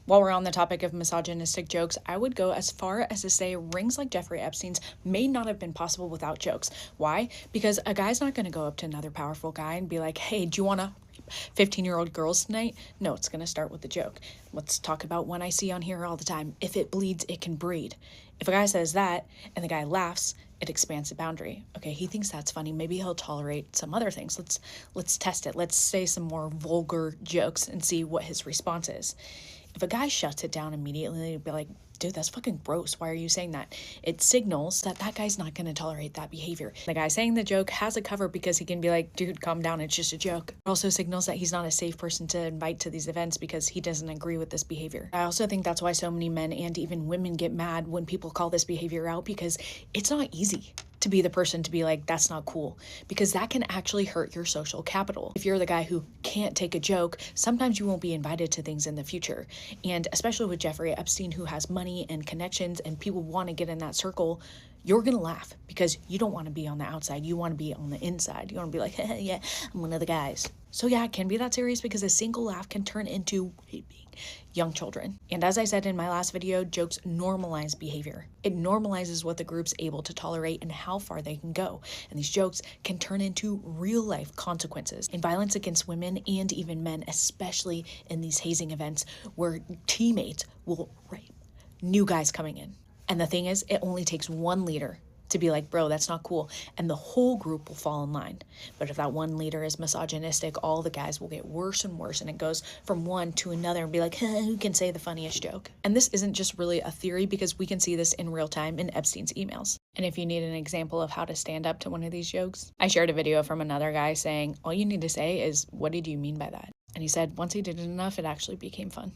While we're on the topic of misogynistic jokes, I would go as far as to say rings like Jeffrey Epstein's may not have been possible without jokes. Why? Because a guy's not going to go up to another powerful guy and be like, hey, do you want to 15-year-old girls tonight? No, it's going to start with the joke. Let's talk about one I see on here all the time. If it bleeds, it can breed. If a guy says that and the guy laughs, it expands the boundary. Okay, he thinks that's funny. Maybe he'll tolerate some other things. Let's test it. Let's say some more vulgar jokes and see what his response is. If a guy shuts it down immediately, he'd be like, dude, that's fucking gross. Why are you saying that? It signals that that guy's not going to tolerate that behavior. The guy saying the joke has a cover because he can be like, dude, calm down. It's just a joke. It also signals that he's not a safe person to invite to these events because he doesn't agree with this behavior. I also think that's why so many men and even women get mad when people call this behavior out, because it's not easy to be the person to be like, that's not cool, because that can actually hurt your social capital. If you're the guy who can't take a joke, sometimes you won't be invited to things in the future. And especially with Jeffrey Epstein, who has money and connections and people want to get in that circle, you're going to laugh because you don't want to be on the outside. You want to be on the inside. You want to be like, yeah, I'm one of the guys. So yeah, it can be that serious because a single laugh can turn into young children. And as I said in my last video, jokes normalize behavior. It normalizes what the group's able to tolerate and how far they can go. And these jokes can turn into real life consequences in violence against women and even men, especially in these hazing events where teammates will rape new guys coming in. And the thing is, it only takes one leader to be like, bro, that's not cool, and the whole group will fall in line. But if that one leader is misogynistic, all the guys will get worse and worse, and it goes from one to another and be like, who can say the funniest joke? And this isn't just really a theory, because we can see this in real time in Epstein's emails. And if you need an example of how to stand up to one of these jokes, I shared a video from another guy saying, all you need to say is, what did you mean by that? And he said, once he did it enough, it actually became fun.